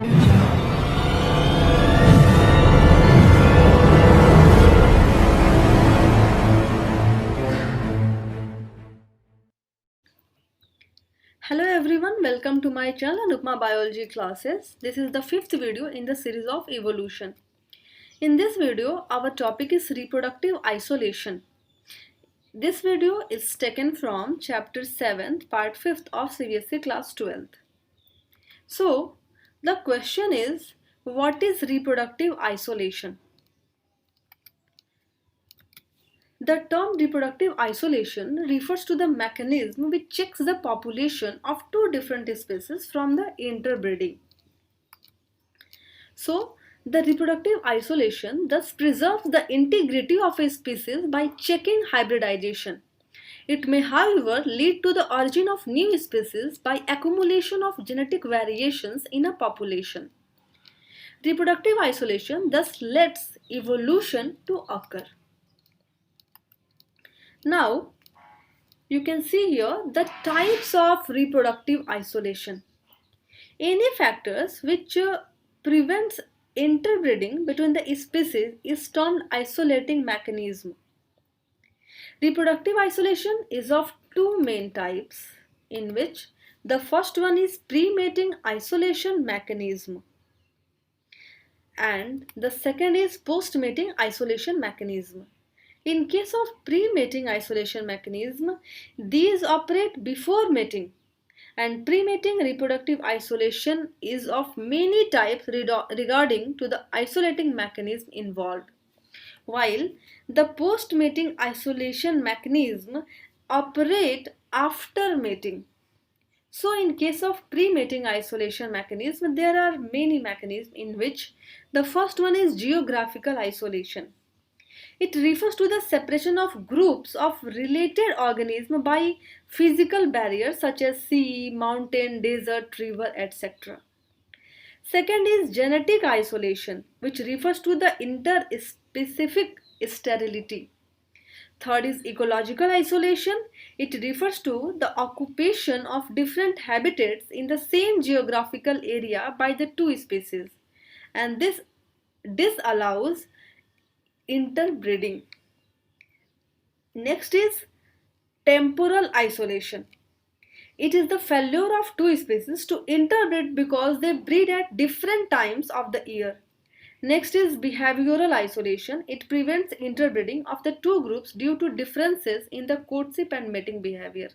Hello everyone, welcome to my channel Anupma Biology classes. This is the fifth video in the series of evolution. In this video, our topic is reproductive isolation. This video is taken from chapter 7th, part 5th of CBSE class 12th. So, the question is, what is reproductive isolation? The term reproductive isolation refers to the mechanism which checks the population of two different species from the interbreeding. So, the reproductive isolation thus preserves the integrity of a species by checking hybridization. It may, however, lead to the origin of new species by accumulation of genetic variations in a population. Reproductive isolation thus lets evolution to occur. Now, you can see here the types of reproductive isolation. Any factors which prevents interbreeding between the species is termed isolating mechanism. Reproductive isolation is of two main types, in which the first one is pre-mating isolation mechanism and the second is post-mating isolation mechanism. In case of pre-mating isolation mechanism, these operate before mating, and pre-mating reproductive isolation is of many types regarding to the isolating mechanism involved, while the post-mating isolation mechanism operate after mating. So in case of pre-mating isolation mechanism, there are many mechanisms in which the first one is geographical isolation. It refers to the separation of groups of related organisms by physical barriers such as sea, mountain, desert, river, etc. Second is genetic isolation, which refers to the interspecific sterility. Third is ecological isolation. It refers to the occupation of different habitats in the same geographical area by the two species, and this disallows interbreeding. Next is temporal isolation. It is the failure of two species to interbreed because they breed at different times of the year. Next is behavioral isolation. It prevents interbreeding of the two groups due to differences in the courtship and mating behavior.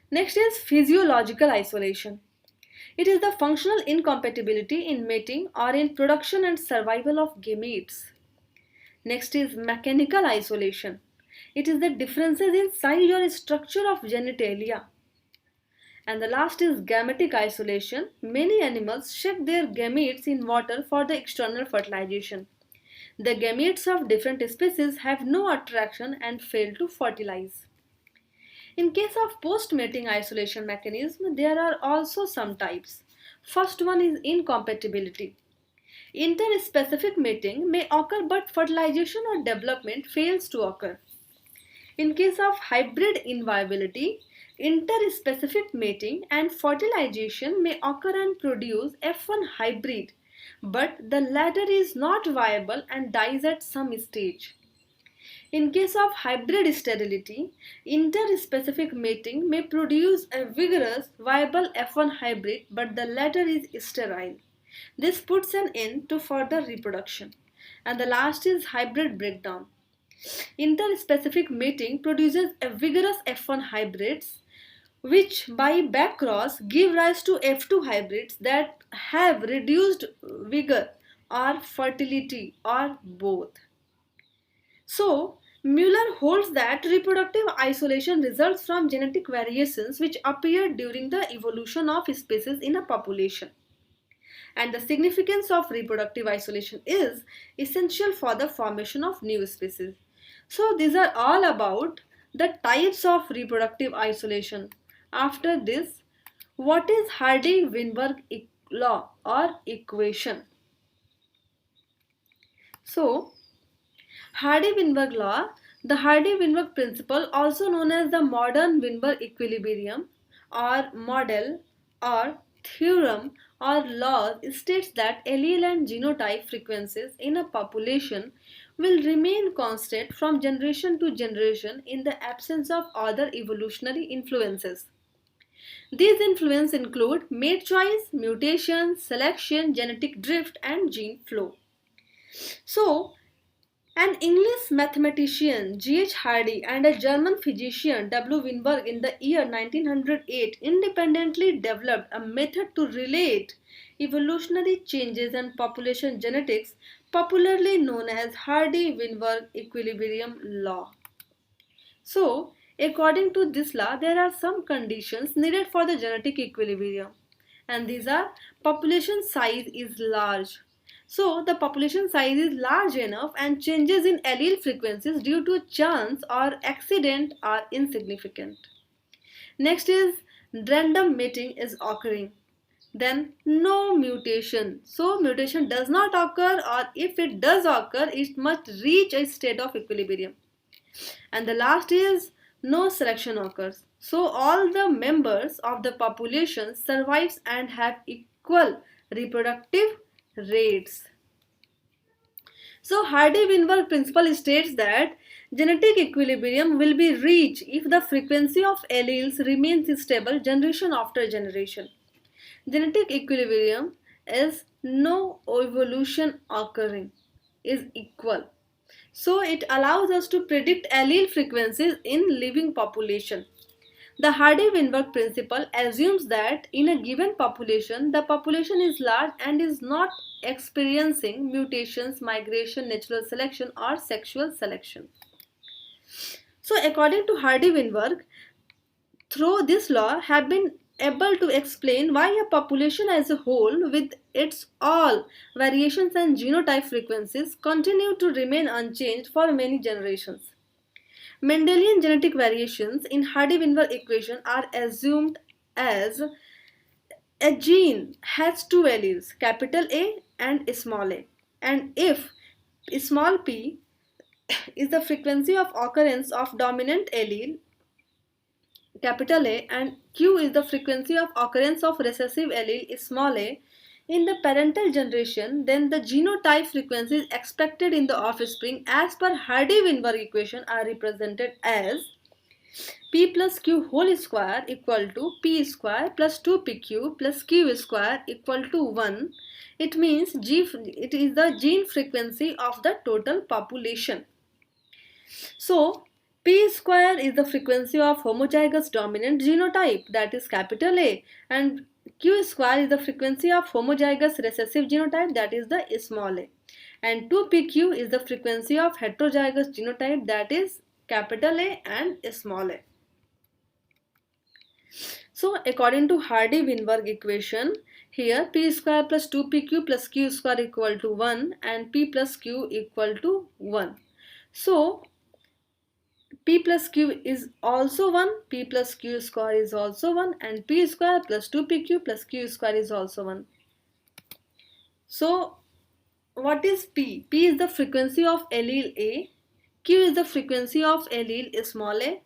Next is physiological isolation. It is the functional incompatibility in mating or in production and survival of gametes. Next is mechanical isolation. It is the differences in size or structure of genitalia. And the last is gametic isolation. Many animals shed their gametes in water for the external fertilization. The gametes of different species have no attraction and fail to fertilize. In case of post-mating isolation mechanism, there are also some types. First one is incompatibility. Interspecific mating may occur but fertilization or development fails to occur. In case of hybrid inviability, interspecific mating and fertilization may occur and produce F1 hybrid, but the latter is not viable and dies at some stage. In case of hybrid sterility, interspecific mating may produce a vigorous, viable F1 hybrid, but the latter is sterile. This puts an end to further reproduction. And the last is hybrid breakdown. Interspecific mating produces a vigorous F1 hybrids, which by backcross give rise to F2 hybrids that have reduced vigor or fertility or both. So, Mueller holds that reproductive isolation results from genetic variations which appear during the evolution of species in a population. And the significance of reproductive isolation is essential for the formation of new species. So, these are all about the types of reproductive isolation. After this, what is Hardy-Weinberg law or equation? So, Hardy-Weinberg law, the Hardy-Weinberg principle, also known as the modern Weinberg equilibrium or model or theorem or law states that allele and genotype frequencies in a population will remain constant from generation to generation in the absence of other evolutionary influences. These influences include mate choice, mutation, selection, genetic drift, and gene flow. So, an English mathematician G.H. Hardy and a German physician W. Weinberg in the year 1908 independently developed a method to relate evolutionary changes and population genetics, popularly known as Hardy-Weinberg equilibrium law. So, according to this law, there are some conditions needed for the genetic equilibrium, and these are population size is large. So, the population size is large enough and changes in allele frequencies due to chance or accident are insignificant. Next is random mating is occurring. Then no mutation. So mutation does not occur, or if it does occur, it must reach a state of equilibrium. And the last is no selection occurs. So all the members of the population survives and have equal reproductive rates. So Hardy-Weinberg principle states that genetic equilibrium will be reached if the frequency of alleles remains stable generation after generation. Genetic equilibrium is no evolution occurring, is equal. So it allows us to predict allele frequencies in living population. The Hardy-Weinberg principle assumes that in a given population, the population is large and is not experiencing mutations, migration, natural selection, or sexual selection. So according to Hardy-Weinberg, through this law have been able to explain why a population as a whole with its all variations and genotype frequencies continue to remain unchanged for many generations. Mendelian genetic variations in Hardy-Weinberg equation are assumed as a gene has two alleles, capital A and small a, and if small p is the frequency of occurrence of dominant allele capital A and Q is the frequency of occurrence of recessive allele small a in the parental generation, then the genotype frequencies expected in the offspring as per Hardy-Weinberg equation are represented as P plus Q whole square equal to P square plus 2PQ plus Q square equal to 1. It means it is the gene frequency of the total population. So, P square is the frequency of homozygous dominant genotype, that is capital A, and Q square is the frequency of homozygous recessive genotype, that is the small a, and 2PQ is the frequency of heterozygous genotype, that is capital A and small a. So according to Hardy-Weinberg equation, here P square plus 2PQ plus Q square equal to 1 and P plus Q equal to 1. So P plus Q is also 1, P plus Q square is also 1, and P square plus 2PQ plus Q square is also 1. So what is P? P is the frequency of allele A, Q is the frequency of allele small a,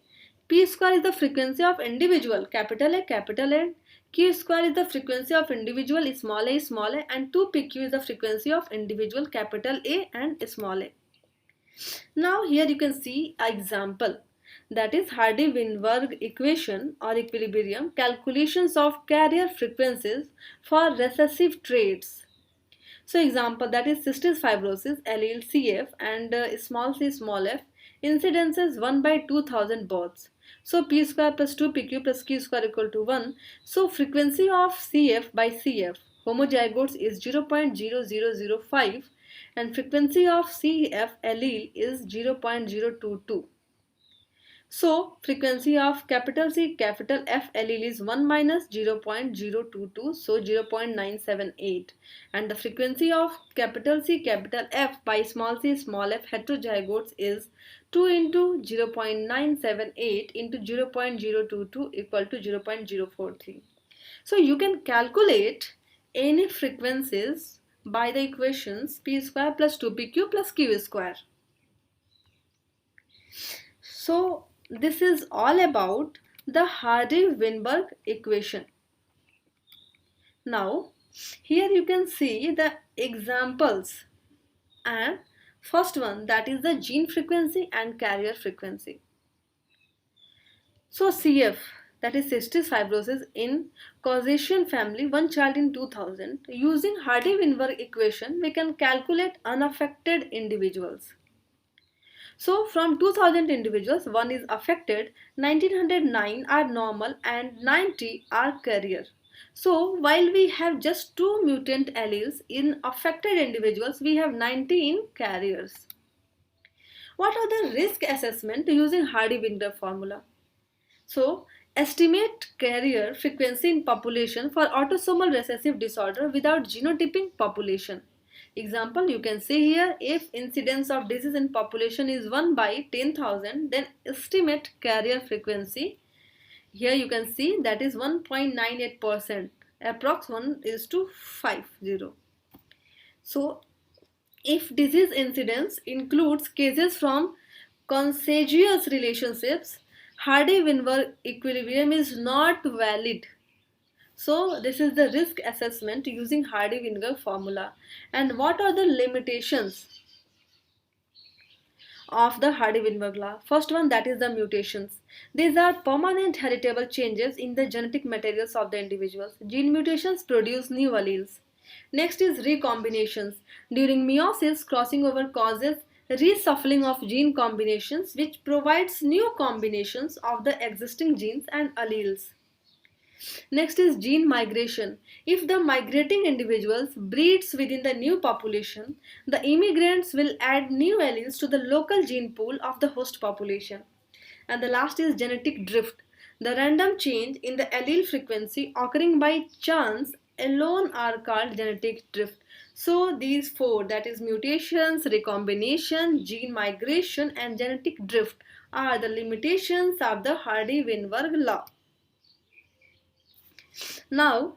P square is the frequency of individual capital A, Q square is the frequency of individual small a, and 2PQ is the frequency of individual capital A and small a. Now here you can see an example, that is Hardy-Weinberg equation or equilibrium calculations of carrier frequencies for recessive traits. So example, that is cystic fibrosis allele CF and small c small f, incidences 1 by 2000 births. So P square plus 2PQ plus Q square equal to 1. So frequency of CF by CF homozygotes is 0.0005 and frequency of CF allele is 0.022. So frequency of capital C capital F allele is 1 minus 0.022, so 0.978, and the frequency of capital C capital F by small c small f heterozygotes is 2 into 0.978 into 0.022 equal to 0.043. So you can calculate any frequencies by the equations P square plus 2PQ plus Q square. So this is all about the Hardy-Weinberg equation. Now, here you can see the examples, and first one, that is the gene frequency and carrier frequency. So CF, that is cystic fibrosis in Caucasian family, one child in 2000. Using Hardy-Weinberg equation, we can calculate unaffected individuals. So from 2000 individuals, one is affected, 1909 are normal and 90 are carrier. So while we have just 2 mutant alleles in affected individuals, we have 19 carriers. What are the risk assessment using Hardy-Weinberg formula? So, estimate carrier frequency in population for autosomal recessive disorder without genotyping population. Example, you can see here, if incidence of disease in population is 1 by 10,000, then estimate carrier frequency. Here you can see that is 1.98%, approx 1 is to 50. So, if disease incidence includes cases from consanguineous relationships, Hardy-Weinberg equilibrium is not valid. So this is the risk assessment using Hardy-Weinberg formula. And what are the limitations of the Hardy-Weinberg law? First one, that is the mutations. These are permanent heritable changes in the genetic materials of the individuals. Gene mutations produce new alleles. Next is recombinations. During meiosis, crossing over causes reshuffling of gene combinations, which provides new combinations of the existing genes and alleles. Next is gene migration. If the migrating individuals breeds within the new population, the immigrants will add new alleles to the local gene pool of the host population. And the last is genetic drift. The random change in the allele frequency occurring by chance alone are called genetic drift. So these four, that is mutations, recombination, gene migration and genetic drift, are the limitations of the Hardy-Weinberg law. Now,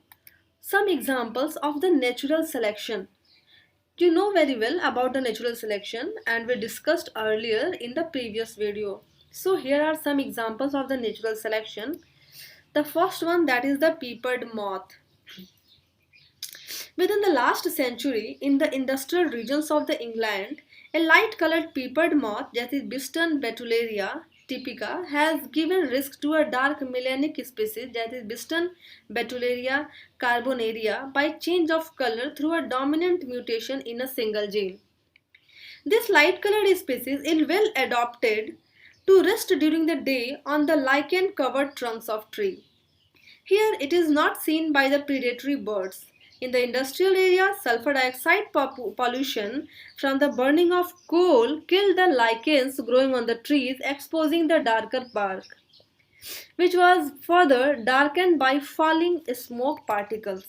some examples of the natural selection. You know very well about the natural selection and we discussed earlier in the previous video. So here are some examples of the natural selection. The first one, that is the peppered moth. Within the last century, in the industrial regions of the England, a light-colored peppered moth, that is Biston betullaria typica, has given rise to a dark melanic species, that is Biston betullaria carbonaria, by change of color through a dominant mutation in a single gene. This light-colored species is well adapted to rest during the day on the lichen-covered trunks of trees. Here it is not seen by the predatory birds. In the industrial area, sulfur dioxide pollution from the burning of coal killed the lichens growing on the trees, exposing the darker bark, which was further darkened by falling smoke particles.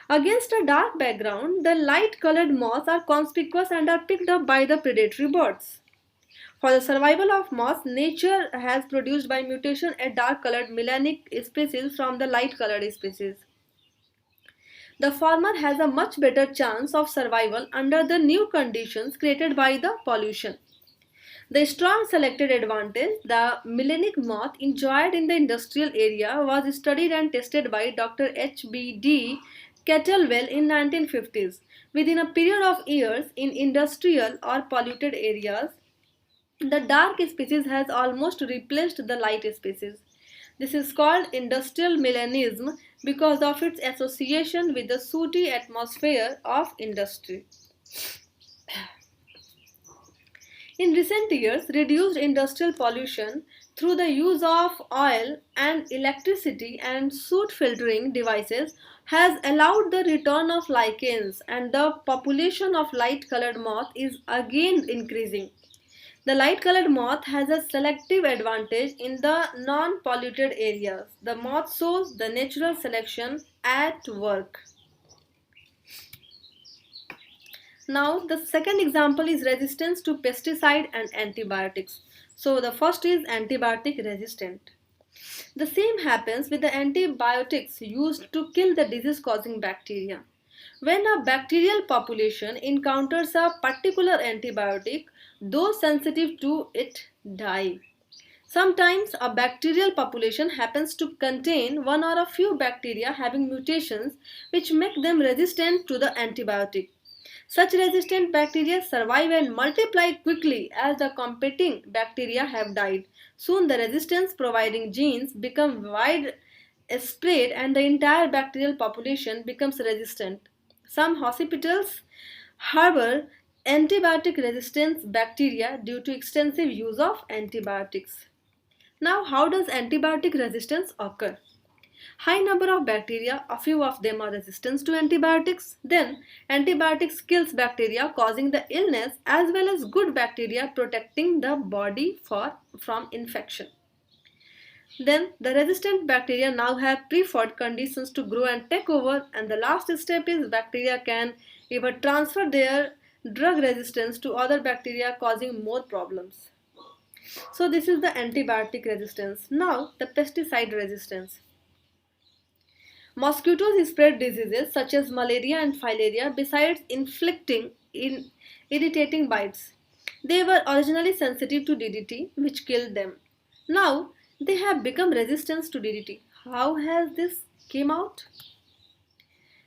Against a dark background, the light-colored moths are conspicuous and are picked up by the predatory birds. For the survival of moths, nature has produced by mutation a dark-colored melanic species from the light-colored species. The former has a much better chance of survival under the new conditions created by the pollution. The strong selected advantage the melanic moth enjoyed in the industrial area was studied and tested by Dr. H.B.D. Kettlewell in 1950s. Within a period of years in industrial or polluted areas, the dark species has almost replaced the light species. This is called industrial melanism because of its association with the sooty atmosphere of industry. In recent years, reduced industrial pollution through the use of oil and electricity and soot filtering devices has allowed the return of lichens, and the population of light-colored moth is again increasing. The light-colored moth has a selective advantage in the non-polluted areas. The moth shows the natural selection at work. Now, the second example is resistance to pesticide and antibiotics. So, the first is antibiotic resistant. The same happens with the antibiotics used to kill the disease-causing bacteria. When a bacterial population encounters a particular antibiotic, those sensitive to it die. Sometimes a bacterial population happens to contain one or a few bacteria having mutations which make them resistant to the antibiotic. Such resistant bacteria survive and multiply quickly as the competing bacteria have died. Soon the resistance providing genes become widespread and the entire bacterial population becomes resistant. Some hospitals harbor antibiotic resistant bacteria due to extensive use of antibiotics. Now, how does antibiotic resistance occur? High number of bacteria, a few of them are resistant to antibiotics. Then, antibiotics kills bacteria causing the illness as well as good bacteria protecting the body from infection. Then, the resistant bacteria now have preferred conditions to grow and take over, and the last step is bacteria can even transfer their drug resistance to other bacteria causing more problems. So this is the antibiotic resistance. Now the pesticide resistance. Mosquitoes spread diseases such as malaria and filaria besides inflicting irritating bites. They were originally sensitive to DDT which killed them. Now they have become resistant to DDT. How has this came out?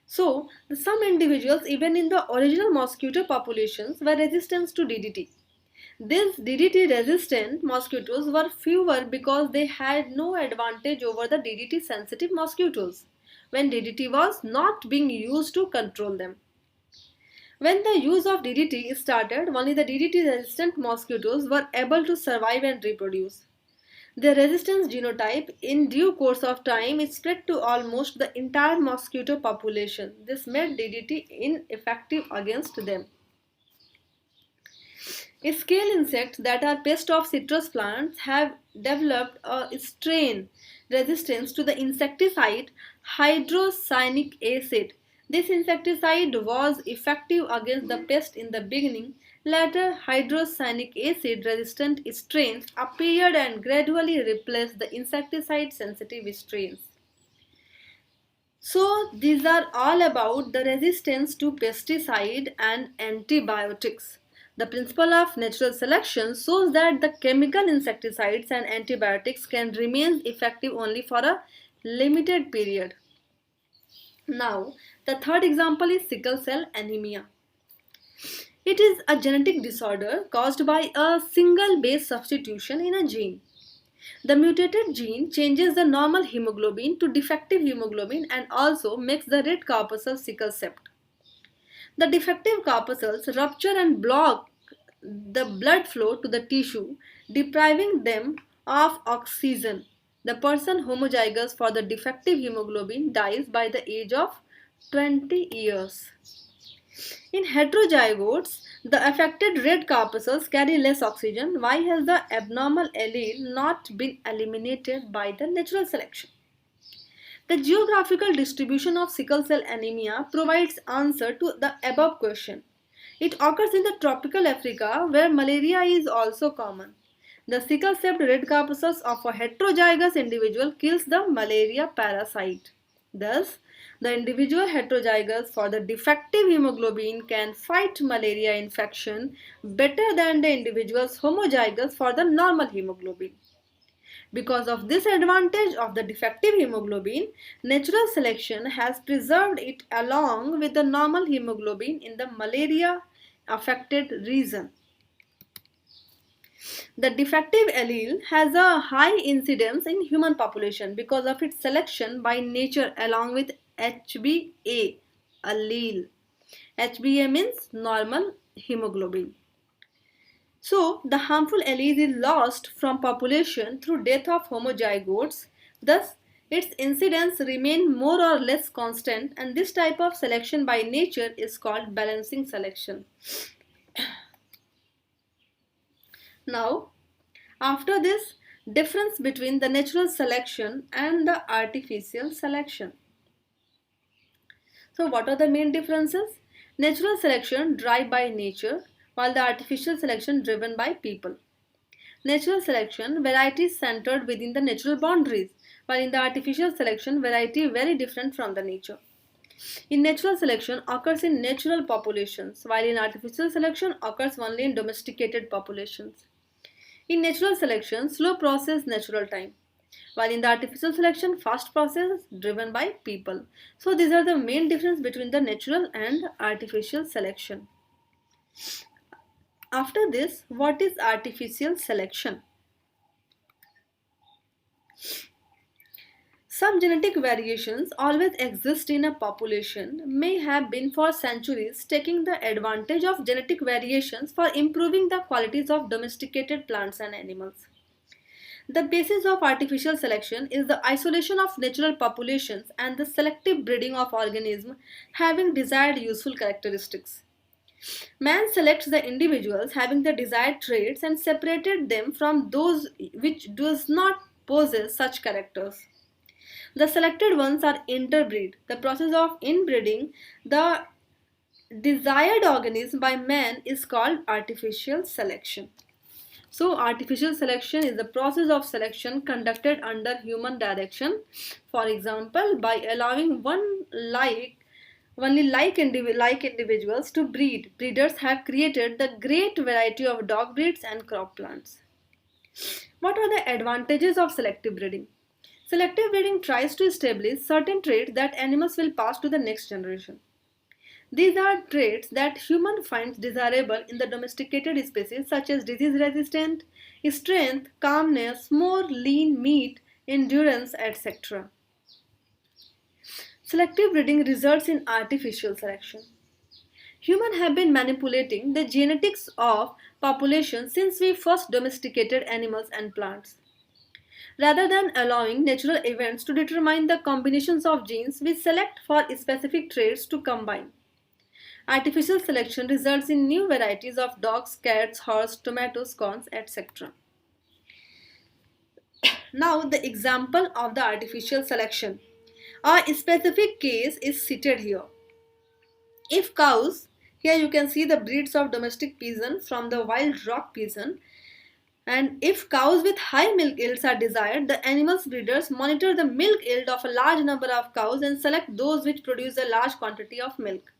So some individuals even in the original mosquito populations were resistant to DDT. These DDT resistant mosquitoes were fewer because they had no advantage over the DDT sensitive mosquitoes when DDT was not being used to control them. When the use of DDT started, only the DDT resistant mosquitoes were able to survive and reproduce. Their resistance genotype in due course of time is spread to almost the entire mosquito population. This made DDT ineffective against them. Scale insects that are pests of citrus plants have developed a strain resistance to the insecticide hydrocyanic acid. This insecticide was effective against the pest in the beginning. Later, hydrocyanic acid resistant strains appeared and gradually replaced the insecticide sensitive strains. So, these are all about the resistance to pesticide and antibiotics. The principle of natural selection shows that the chemical insecticides and antibiotics can remain effective only for a limited period. Now, the third example is sickle cell anemia. It is a genetic disorder caused by a single base substitution in a gene. The mutated gene changes the normal hemoglobin to defective hemoglobin and also makes the red corpuscle sickle sept. The defective corpuscles rupture and block the blood flow to the tissue, depriving them of oxygen. The person homozygous for the defective hemoglobin dies by the age of 20 years. In heterozygotes, the affected red corpuscles carry less oxygen. Why has the abnormal allele not been eliminated by the natural selection? The geographical distribution of sickle cell anemia provides answer to the above question. It occurs in the tropical Africa where malaria is also common. The sickle cell red corpuscles of a heterozygous individual kills the malaria parasite. Thus, the individual heterozygous for the defective hemoglobin can fight malaria infection better than the individuals homozygous for the normal hemoglobin. Because of this advantage of the defective hemoglobin, natural selection has preserved it along with the normal hemoglobin in the malaria affected region. The defective allele has a high incidence in human population because of its selection by nature along with HbA allele. HbA means normal hemoglobin. So, the harmful allele is lost from population through death of homozygotes. Thus, its incidence remain more or less constant, and this type of selection by nature is called balancing selection. Now, after this, difference between the natural selection and the artificial selection. So, what are the main differences? Natural selection driven by nature, while the artificial selection driven by people. Natural selection, variety is centered within the natural boundaries, while in the artificial selection, variety is very different from the nature. In natural selection occurs in natural populations, while in artificial selection occurs only in domesticated populations. In natural selection, slow process natural time, while in the artificial selection, fast process driven by people. So these are the main difference between the natural and artificial selection. After this, what is artificial selection? Some genetic variations always exist in a population may have been for centuries taking the advantage of genetic variations for improving the qualities of domesticated plants and animals. The basis of artificial selection is the isolation of natural populations and the selective breeding of organisms having desired useful characteristics. Man selects the individuals having the desired traits and separated them from those which does not possess such characters. The selected ones are interbreed. The process of inbreeding the desired organism by man is called artificial selection. So, artificial selection is the process of selection conducted under human direction. For example, by allowing only like individuals to breed. Breeders have created the great variety of dog breeds and crop plants. What are the advantages of selective breeding? Selective breeding tries to establish certain traits that animals will pass to the next generation. These are traits that human finds desirable in the domesticated species such as disease resistant, strength, calmness, more lean meat, endurance, etc. Selective breeding results in artificial selection. Humans have been manipulating the genetics of populations since we first domesticated animals and plants. Rather than allowing natural events to determine the combinations of genes, we select for specific traits to combine. Artificial selection results in new varieties of dogs, cats, horse, tomatoes, corns, etc. Now, the example of the artificial selection. A specific case is cited here. If cows, here you can see the breeds of domestic pigeon from the wild rock pigeon, and if cows with high milk yields are desired, the animal's breeders monitor the milk yield of a large number of cows and select those which produce a large quantity of milk.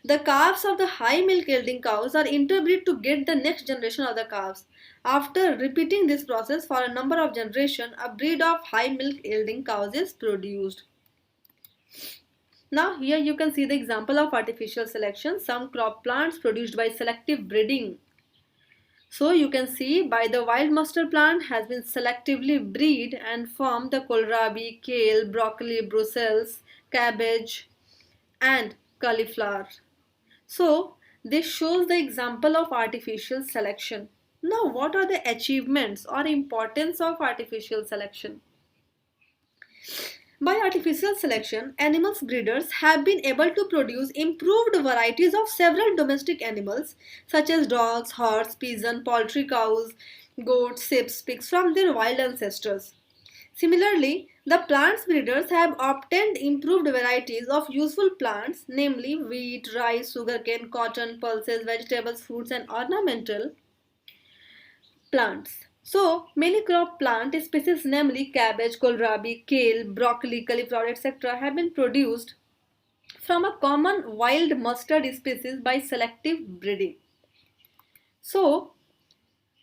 The calves of the high milk yielding cows are interbred to get the next generation of the calves. After repeating this process for a number of generations, a breed of high milk yielding cows is produced. Now here you can see the example of artificial selection, some crop plants produced by selective breeding. So you can see by the wild mustard plant has been selectively bred and formed the kohlrabi, kale, broccoli, Brussels, cabbage and cauliflower. So this shows the example of artificial selection. Now what are the achievements or importance of artificial selection? By artificial selection, animals breeders have been able to produce improved varieties of several domestic animals such as dogs, horse, pigeon, poultry, cows, goats, sheep, pigs from their wild ancestors. Similarly, the plants breeders have obtained improved varieties of useful plants, namely wheat, rice, sugarcane, cotton, pulses, vegetables, fruits, and ornamental plants. So, many crop plant species, namely cabbage, kohlrabi, kale, broccoli, cauliflower, etc., have been produced from a common wild mustard species by selective breeding. So,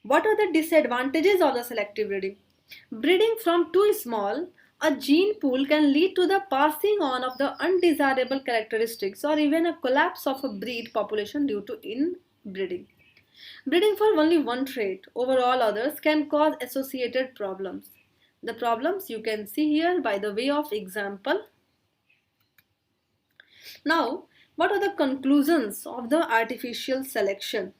what are the disadvantages of the selective breeding? Breeding from too small, a gene pool can lead to the passing on of the undesirable characteristics or even a collapse of a breed population due to inbreeding. Breeding for only one trait over all others can cause associated problems. The problems you can see here by the way of example. Now, what are the conclusions of the artificial selection?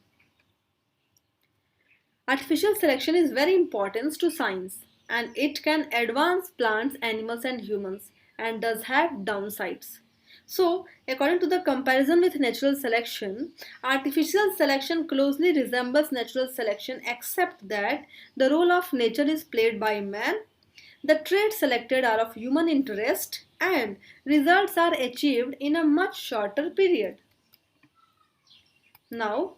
Artificial selection is very important to science and it can advance plants, animals and humans and does have downsides. So, according to the comparison with natural selection, artificial selection closely resembles natural selection except that the role of nature is played by man, the traits selected are of human interest and results are achieved in a much shorter period. Now,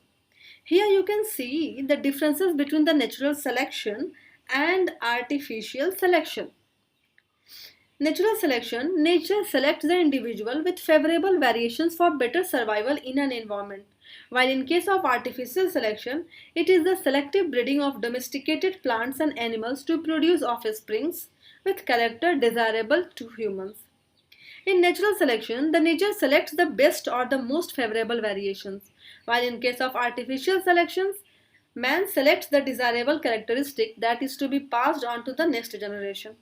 here you can see the differences between the natural selection and artificial selection. Natural selection. Nature selects the individual with favorable variations for better survival in an environment. While in case of artificial selection, it is the selective breeding of domesticated plants and animals to produce offsprings with character desirable to humans. In natural selection, the nature selects the best or the most favorable variations, while in case of artificial selections, man selects the desirable characteristic that is to be passed on to the next generation.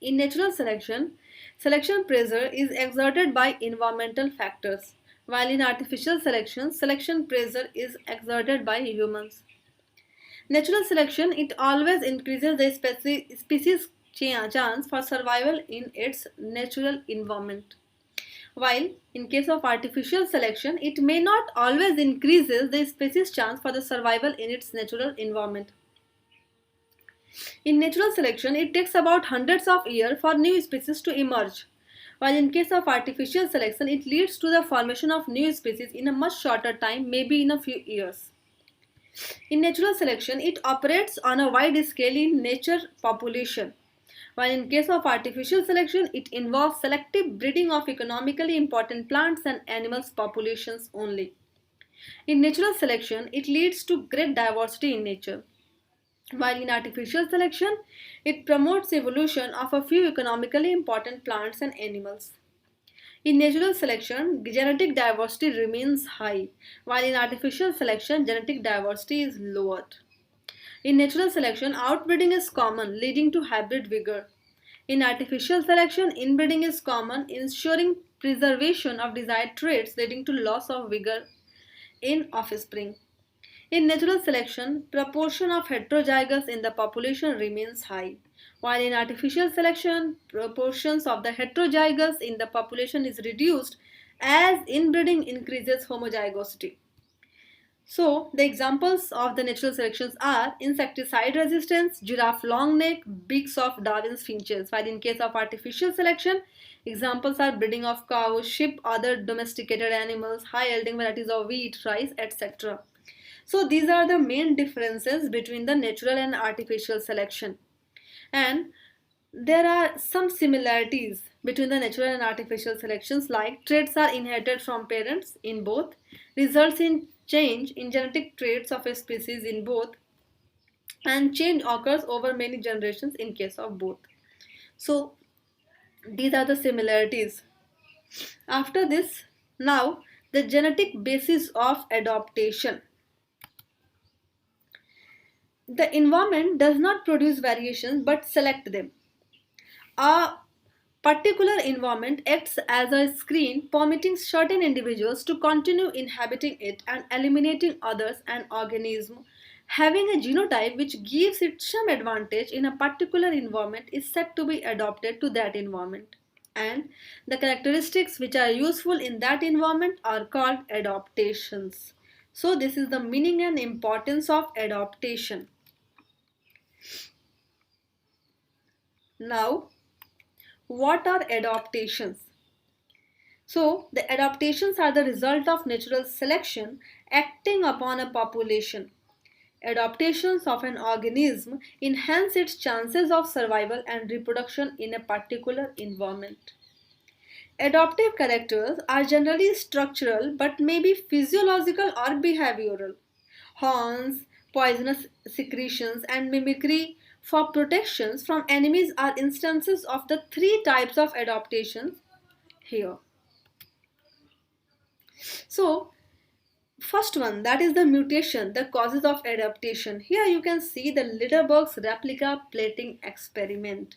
In natural selection, selection pressure is exerted by environmental factors, while in artificial selection, selection pressure is exerted by humans. Natural selection, it always increases the species chance for survival in its natural environment. While in case of artificial selection, it may not always increases the species chance for the survival in its natural environment. In natural selection, it takes about hundreds of years for new species to emerge, while in case of artificial selection, it leads to the formation of new species in a much shorter time, maybe in a few years. In natural selection, it operates on a wide scale in nature population, while in case of artificial selection, it involves selective breeding of economically important plants and animals populations only. In natural selection, it leads to great diversity in nature, while in artificial selection, it promotes evolution of a few economically important plants and animals. In natural selection, genetic diversity remains high, while in artificial selection, genetic diversity is lowered. In natural selection, outbreeding is common, leading to hybrid vigor. In artificial selection, inbreeding is common, ensuring preservation of desired traits, leading to loss of vigor in offspring. In natural selection, proportion of heterozygous in the population remains high, while in artificial selection, proportions of the heterozygous in the population is reduced as inbreeding increases homozygosity. So, the examples of the natural selections are insecticide resistance, giraffe long neck, beaks of Darwin's finches. While in case of artificial selection, examples are breeding of cows, sheep, other domesticated animals, high yielding varieties of wheat, rice, etc. So, these are the main differences between the natural and artificial selection. And there are some similarities between the natural and artificial selections, like traits are inherited from parents in both, results in change in genetic traits of a species in both, and change occurs over many generations in case of both. So these are the similarities. After this, now the genetic basis of adaptation. The environment does not produce variations but select them. A particular environment acts as a screen, permitting certain individuals to continue inhabiting it and eliminating others. An organism having a genotype which gives it some advantage in a particular environment is said to be adapted to that environment, and the characteristics which are useful in that environment are called adaptations. So this is the meaning and importance of adaptation. Now, what are adaptations? So, the adaptations are the result of natural selection acting upon a population. Adaptations of an organism enhance its chances of survival and reproduction in a particular environment. Adaptive characters are generally structural but may be physiological or behavioral. Horns, poisonous secretions, and mimicry for protections from enemies are instances of the three types of adaptations here. So, first one, that is the mutation, the causes of adaptation. Here you can see the Lederberg's replica plating experiment.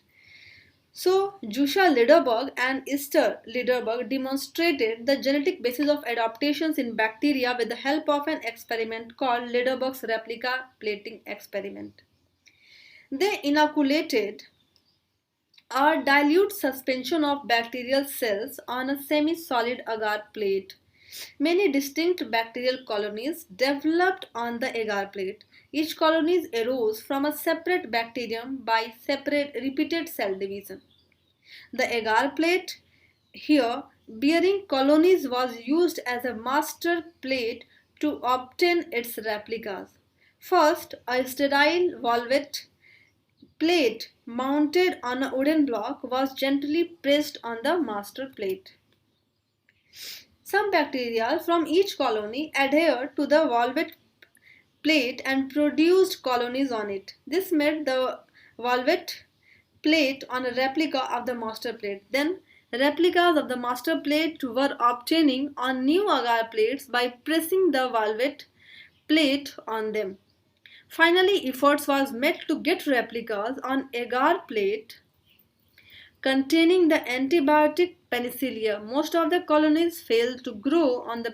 So, Jusha Lederberg and Esther Lederberg demonstrated the genetic basis of adaptations in bacteria with the help of an experiment called Lederberg's replica plating experiment. They inoculated a dilute suspension of bacterial cells on a semi-solid agar plate. Many distinct bacterial colonies developed on the agar plate. Each colony arose from a separate bacterium by separate repeated cell division. The agar plate here bearing colonies was used as a master plate to obtain its replicas. First, a sterile volvet plate mounted on a wooden block was gently pressed on the master plate. Some bacteria from each colony adhered to the valved plate and produced colonies on it. This made the valved plate on a replica of the master plate. Then replicas of the master plate were obtaining on new agar plates by pressing the valved plate on them. Finally, efforts was made to get replicas on agar plate containing the antibiotic penicillia. Most of the colonies failed to grow on the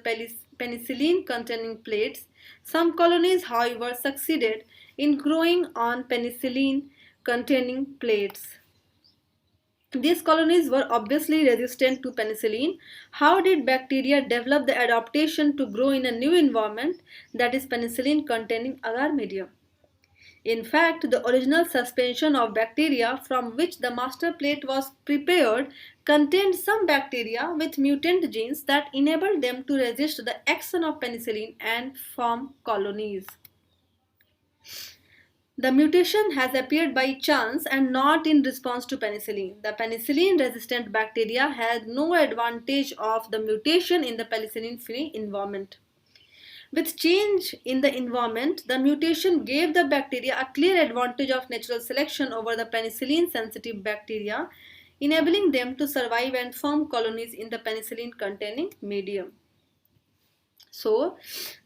penicillin containing plates. Some colonies, however, succeeded in growing on penicillin containing plates. These colonies were obviously resistant to penicillin. How did bacteria develop the adaptation to grow in a new environment, that is penicillin containing agar medium? In fact, the original suspension of bacteria from which the master plate was prepared contained some bacteria with mutant genes that enabled them to resist the action of penicillin and form colonies. The mutation has appeared by chance and not in response to penicillin. The penicillin resistant bacteria had no advantage of the mutation in the penicillin free environment. With change in the environment, the mutation gave the bacteria a clear advantage of natural selection over the penicillin sensitive bacteria, enabling them to survive and form colonies in the penicillin containing medium. So,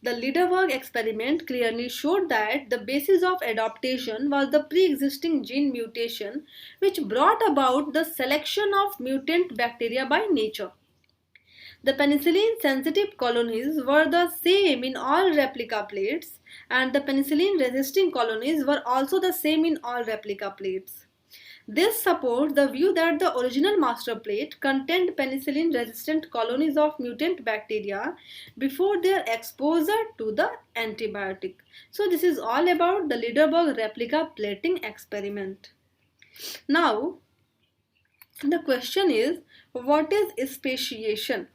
the Liederberg experiment clearly showed that the basis of adaptation was the pre-existing gene mutation which brought about the selection of mutant bacteria by nature. The penicillin sensitive colonies were the same in all replica plates, and the penicillin resisting colonies were also the same in all replica plates. This supports the view that the original master plate contained penicillin resistant colonies of mutant bacteria before their exposure to the antibiotic. So this is all about the Liederberg replica plating experiment. Now the question is, what is speciation?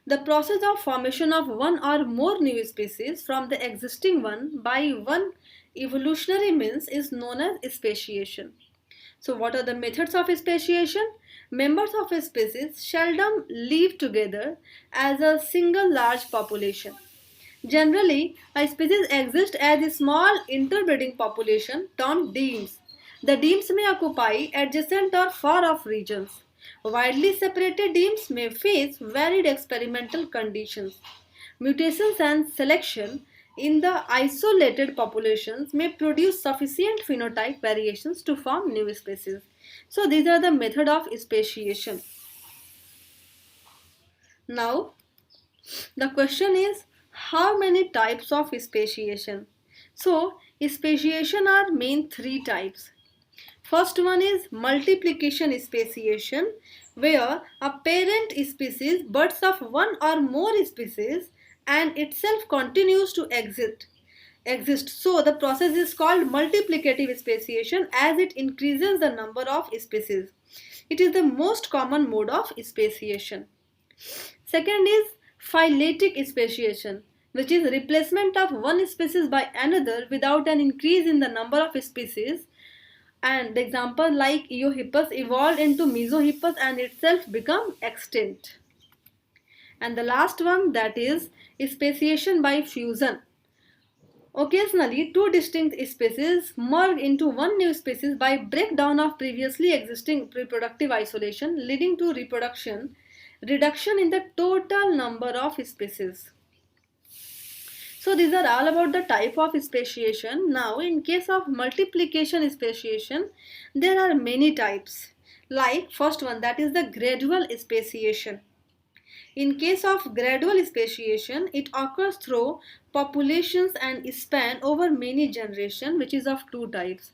The process of formation of one or more new species from the existing one by one evolutionary means is known as speciation. So what are the methods of speciation? Members of a species seldom live together as a single large population. Generally, a species exists as a small interbreeding population termed demes. The demes may occupy adjacent or far off regions. Widely separated demes may face varied experimental conditions. Mutations and selection in the isolated populations may produce sufficient phenotype variations to form new species. So these are the method of speciation. Now the question is, how many types of speciation? So speciation are main three types. First one is multiplication speciation, where a parent species buds of one or more species and itself continues to exist. So the process is called multiplicative speciation as it increases the number of species. It is the most common mode of speciation. Second is phyletic speciation, which is replacement of one species by another without an increase in the number of species. And the example like Eohippus evolved into Mesohippus and itself become extinct. And the last one, that is speciation by fusion. Occasionally, two distinct species merge into one new species by breakdown of previously existing reproductive isolation, leading to reduction in the total number of species. So these are all about the type of speciation. Now in case of multiplication speciation, there are many types. Like first one, that is the gradual speciation. In case of gradual speciation, it occurs through populations and span over many generations, which is of two types.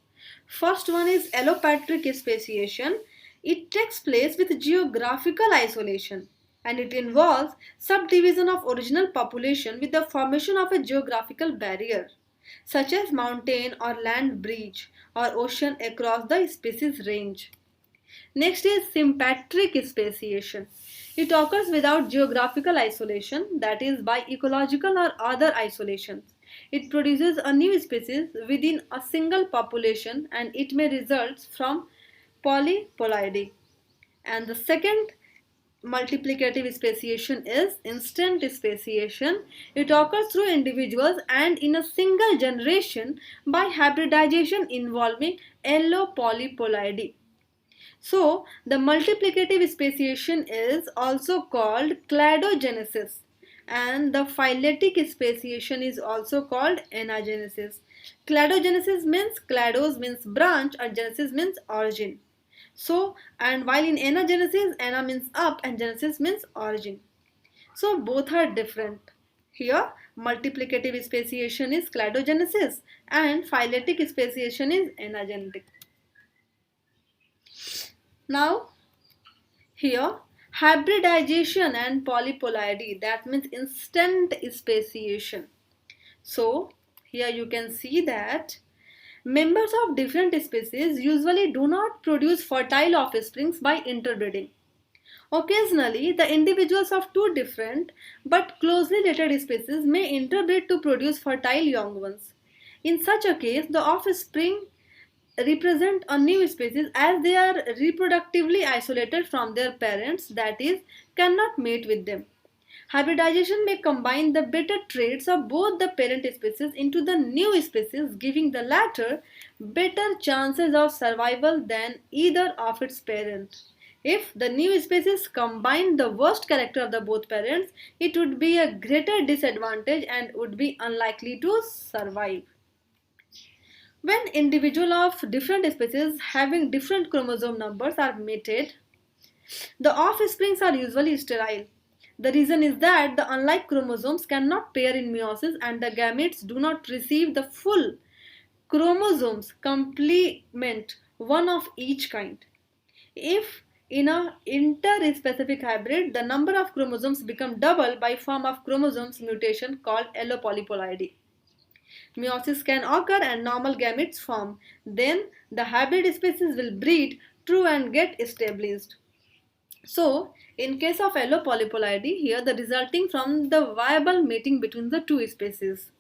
First one is allopatric speciation. It takes place with geographical isolation, and it involves subdivision of original population with the formation of a geographical barrier, such as mountain or land bridge or ocean across the species range. Next is sympatric speciation. It occurs without geographical isolation, that is by ecological or other isolations. It produces a new species within a single population and it may result from polyploidy. And the second multiplicative speciation is instant speciation. It occurs through individuals and in a single generation by hybridization involving allopolyploidy. So, the multiplicative speciation is also called cladogenesis and the phyletic speciation is also called anagenesis. Cladogenesis means clados means branch and genesis means origin. So, and while in anagenesis, ana means up and genesis means origin. So, both are different. Here, multiplicative speciation is cladogenesis and phyletic speciation is anagenetic. Now, here hybridization and polyploidy, that means instant speciation. So, here you can see that members of different species usually do not produce fertile offsprings by interbreeding. Occasionally, the individuals of two different but closely related species may interbreed to produce fertile young ones. In such a case, the offspring represent a new species as they are reproductively isolated from their parents, that is, cannot mate with them. Hybridization may combine the better traits of both the parent species into the new species, giving the latter better chances of survival than either of its parent. If the new species combined the worst character of the both parents, it would be a greater disadvantage and would be unlikely to survive. When individuals of different species having different chromosome numbers are mated, the offsprings are usually sterile. The reason is that the unlike chromosomes cannot pair in meiosis and the gametes do not receive the full chromosomes complement one of each kind. If in a interspecific hybrid, the number of chromosomes become double by form of chromosomes mutation called allopolyploidy. Meiosis can occur and normal gametes form. Then the hybrid species will breed true and get established. So, in case of allopolyploidy, here the resulting from the viable mating between the two species.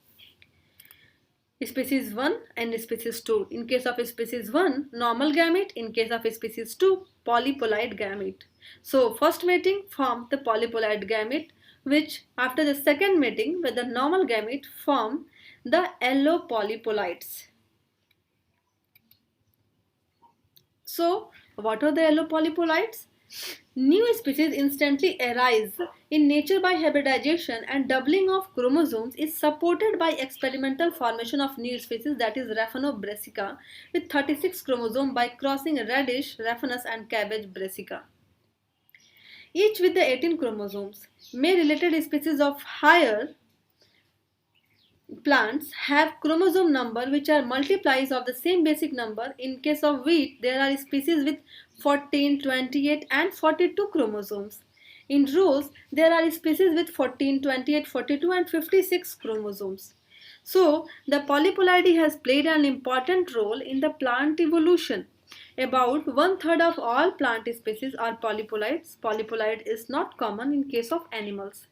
Species 1 and species 2. In case of species 1, normal gamete. In case of species 2, polyploid gamete. So, first mating form the polyploid gamete, which after the second mating with the normal gamete form the allopolyploids. So, what are the allopolyploids? New species instantly arise in nature by hybridization, and doubling of chromosomes is supported by experimental formation of new species, that is Raphanobrassica with 36 chromosomes by crossing radish, Raphanus and cabbage brassica. Each with the 18 chromosomes. May related species of higher plants have chromosome number which are multiplies of the same basic number. In case of wheat, there are species with 14, 28 and 42 chromosomes. In rose, there are species with 14, 28, 42 and 56 chromosomes. So, the polyploidy has played an important role in the plant evolution. About 1/3 of all plant species are polyploids. Polyploid is not common in case of animals.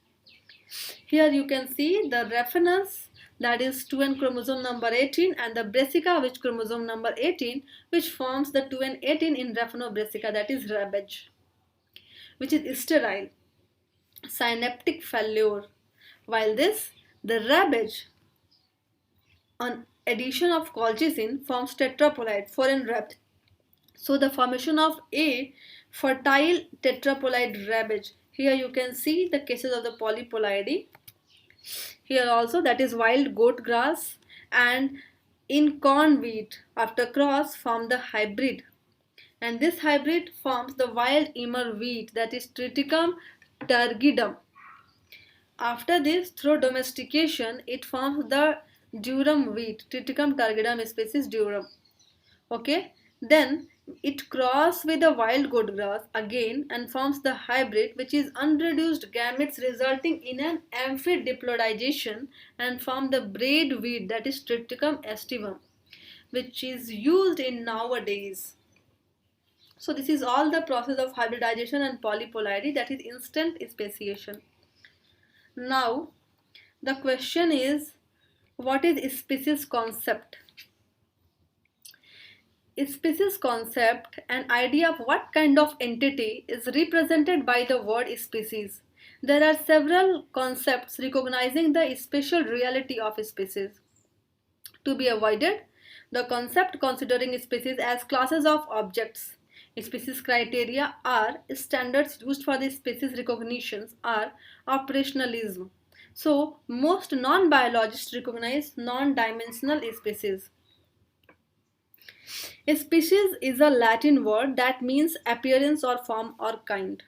Here you can see the Raphanus, that is 2n chromosome number 18, and the brassica, which chromosome number 18, which forms the 2n18 in Raphanobrassica, that is ravage, which is sterile, synaptic failure. While this, the ravage on addition of colchicine forms tetraploid, 4n rapt. So the formation of a fertile tetraploid ravage. Here you can see the cases of the polyploidy. Here also, that is wild goat grass and in corn wheat after cross form the hybrid, and this hybrid forms the wild emmer wheat, that is Triticum turgidum. After this, through domestication, it forms the durum wheat, Triticum turgidum species durum. Okay, then it crosses with the wild goat grass again and forms the hybrid, which is unreduced gametes resulting in an amphidiploidization and form the braid wheat, that is Triticum aestivum, which is used in nowadays. So this is all the process of hybridization and polyploidy, that is instant speciation. Now the question is, What is species concept? Species concept, an idea of what kind of entity, is represented by the word species. There are several concepts recognizing the special reality of species. To be avoided, the concept considering species as classes of objects. Species criteria are standards used for the species recognitions are operationalism. So, most non-biologists recognize non-dimensional species. A species is a Latin word that means appearance or form or kind.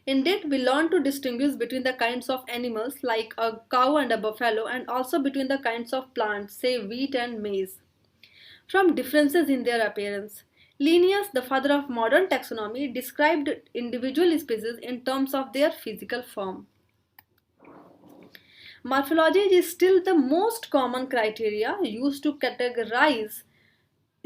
Indeed, we learn to distinguish between the kinds of animals like a cow and a buffalo, and also between the kinds of plants, say wheat and maize, from differences in their appearance. Linnaeus, the father of modern taxonomy, described individual species in terms of their physical form. Morphology is still the most common criteria used to categorize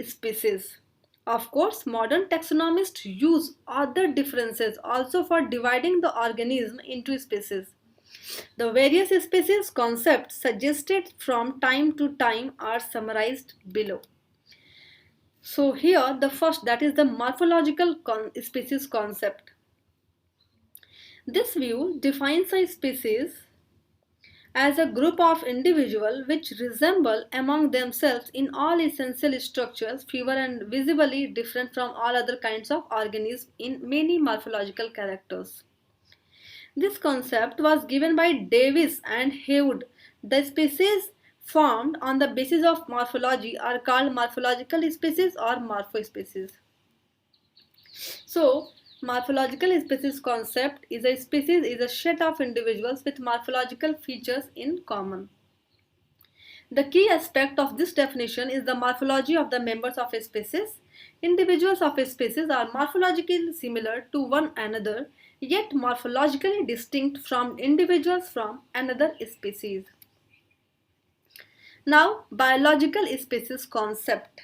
species. Of course, modern taxonomists use other differences also for dividing the organism into species. The various species concepts suggested from time to time are summarized below. So here the first, that is the morphological species concept. This view defines a species as a group of individuals which resemble among themselves in all essential structures, fewer and visibly different from all other kinds of organisms in many morphological characters. This concept was given by Davis and Haywood. The species formed on the basis of morphology are called morphological species or morphospecies. So, morphological species concept is a species is a set of individuals with morphological features in common. The key aspect of this definition is the morphology of the members of a species. Individuals of a species are morphologically similar to one another, yet morphologically distinct from individuals from another species. Now, biological species concept.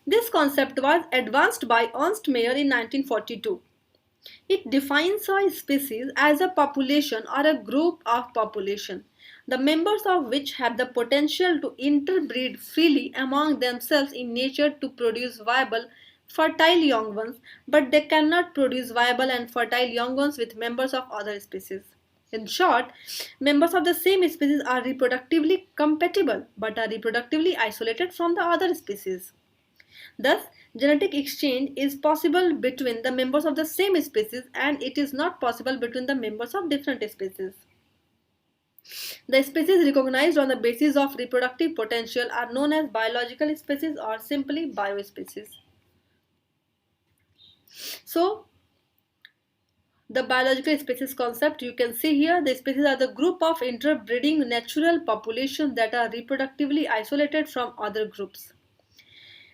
This concept was advanced by Ernst Mayr in 1942. It defines a species as a population or a group of population, the members of which have the potential to interbreed freely among themselves in nature to produce viable, fertile young ones, but they cannot produce viable and fertile young ones with members of other species. In short, members of the same species are reproductively compatible but are reproductively isolated from the other species. Thus, genetic exchange is possible between the members of the same species, and it is not possible between the members of different species. The species recognized on the basis of reproductive potential are known as biological species or simply biospecies. So, the biological species concept, you can see here, the species are the group of interbreeding natural populations that are reproductively isolated from other groups.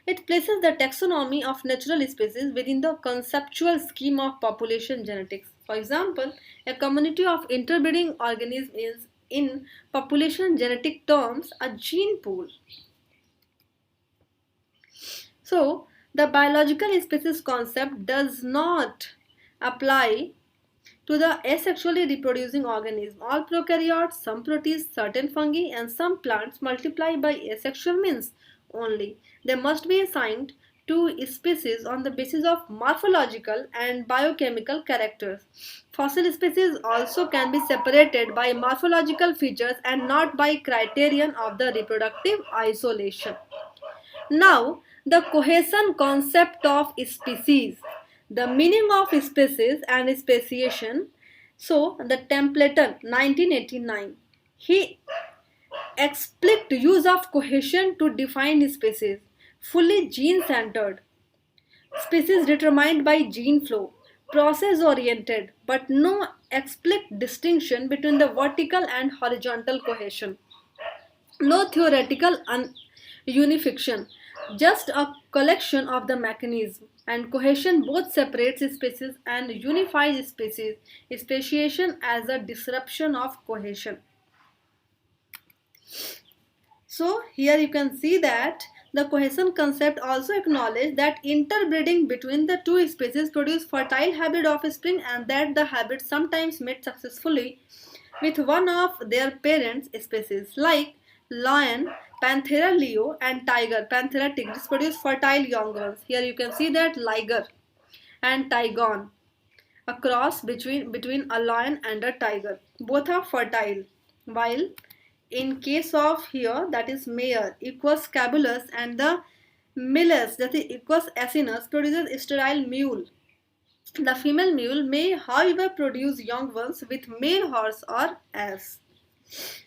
It places the taxonomy of natural species within the conceptual scheme of population genetics. For example, a community of interbreeding organisms is, in population genetic terms, a gene pool. So, the biological species concept does not apply to the asexually reproducing organism. All prokaryotes, some protists, certain fungi, and some plants multiply by asexual means only. They must be assigned to species on the basis of morphological and biochemical characters. Fossil species also can be separated by morphological features and not by criterion of the reproductive isolation. Now, the cohesion concept of species. The meaning of species and speciation. So, the Templeton, 1989. He explicit use of cohesion to define species, fully gene-centered. Species determined by gene flow, process-oriented, but no explicit distinction between the vertical and horizontal cohesion. No theoretical unification, just a collection of the mechanism. And cohesion both separates species and unifies species. Speciation as a disruption of cohesion. So here you can see that the cohesion concept also acknowledges that interbreeding between the two species produce fertile hybrid offspring and that the hybrids sometimes mate successfully with one of their parents species like lion, Panthera leo and tiger, Panthera tigris produce fertile young ones. Here you can see that liger and tigon, a cross between a lion and a tiger. Both are fertile. While in case of here, that is mare, Equus scabulus and the Miles, that is Equus asinus, produces sterile mule. The female mule may, however, produce young ones with male horse or ass.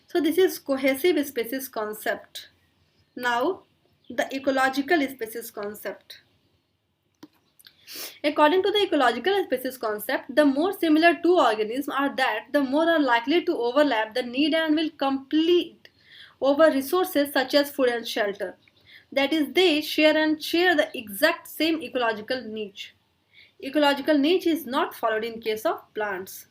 So this is cohesive species concept. Now, the ecological species concept. According to the ecological species concept, the more similar two organisms are that, the more are likely to overlap the need and will compete over resources such as food and shelter. That is, they share the exact same ecological niche. Ecological niche is not followed in case of plants.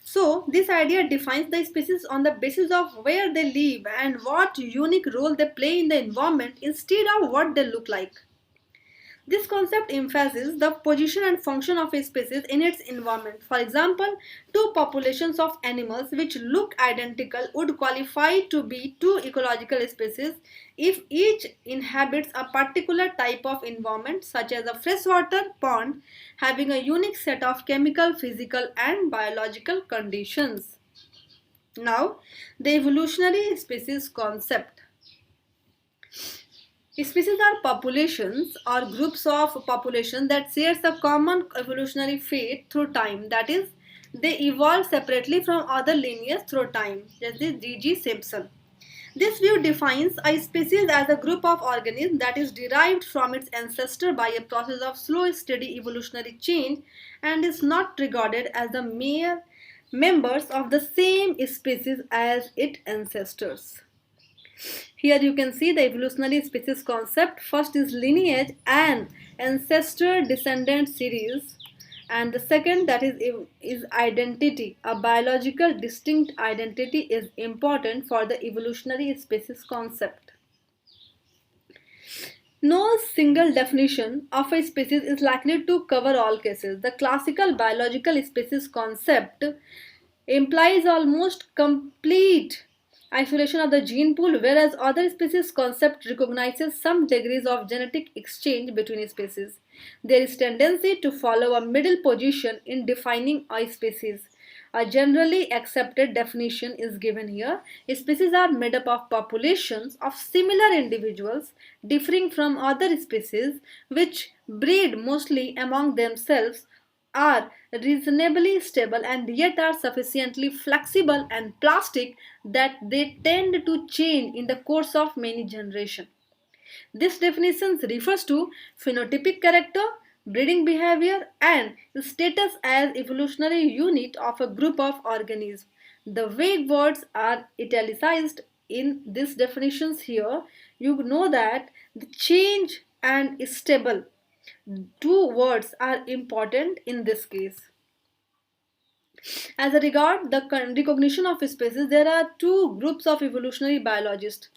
So, this idea defines the species on the basis of where they live and what unique role they play in the environment instead of what they look like. This concept emphasizes the position and function of a species in its environment. For example, two populations of animals which look identical would qualify to be two ecological species if each inhabits a particular type of environment, such as a freshwater pond having a unique set of chemical, physical, and biological conditions. Now, the evolutionary species concept. Species are populations or groups of population that shares a common evolutionary fate through time. That is, they evolve separately from other lineages through time. That is G.G. Simpson. This view defines a species as a group of organisms that is derived from its ancestor by a process of slow, steady evolutionary change and is not regarded as the mere members of the same species as its ancestors. Here you can see the evolutionary species concept. First is lineage and ancestor descendant series, and the second, that is identity. A biological distinct identity is important for the evolutionary species concept. No single definition of a species is likely to cover all cases. The classical biological species concept implies almost complete isolation of the gene pool, whereas other species concept recognizes some degrees of genetic exchange between species. There is tendency to follow a middle position in defining a species. A generally accepted definition is given here. Species are made up of populations of similar individuals differing from other species which breed mostly among themselves, are reasonably stable and yet are sufficiently flexible and plastic that they tend to change in the course of many generations. This definition refers to phenotypic character, breeding behavior, and status as evolutionary unit of a group of organisms. The vague words are italicized in these definitions here. You know that the change and stable, two words are important in this case. As a regard the recognition of species, there are two groups of evolutionary biologists: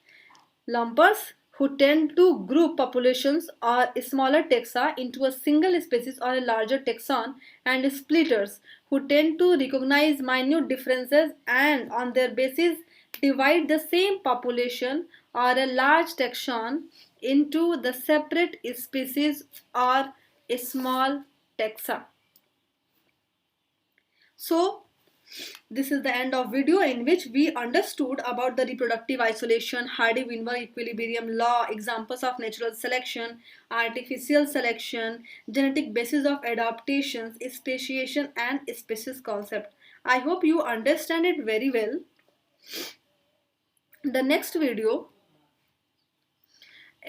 lumpers, who tend to group populations or smaller taxa into a single species or a larger taxon, and splitters, who tend to recognize minute differences and on their basis divide the same population or a large taxon into the separate species or a small taxa. So this is the end of video in which we understood about the reproductive isolation, Hardy-Weinberg equilibrium law, examples of natural selection, artificial selection, genetic basis of adaptations, speciation and species concept. I hope you understand it very well. The next video,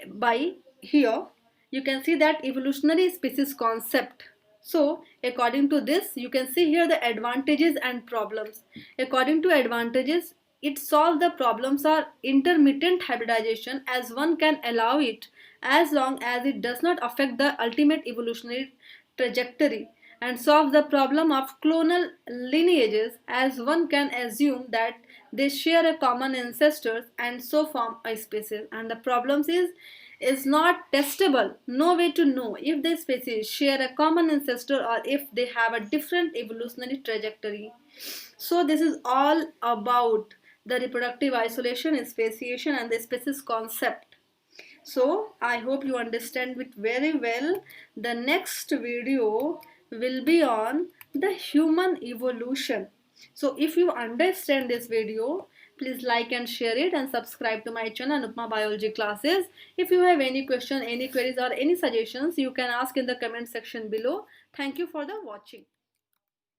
by here you can see that evolutionary species concept. So according to this, you can see here the advantages and problems. According to advantages, it solves the problems of intermittent hybridization, as one can allow it as long as it does not affect the ultimate evolutionary trajectory, and solves the problem of clonal lineages, as one can assume that they share a common ancestors and so form a species. And the problems is is not testable. No way to know if the species share a common ancestor or if they have a different evolutionary trajectory. So this is all about the reproductive isolation, speciation, and the species concept. So I hope you understand it very well. The next video will be on the human evolution. So if you understand this video, please like and share it and subscribe to my channel Anupma Biology Classes. If you have any question, any queries or any suggestions, you can ask in the comment section below. Thank you for the watching.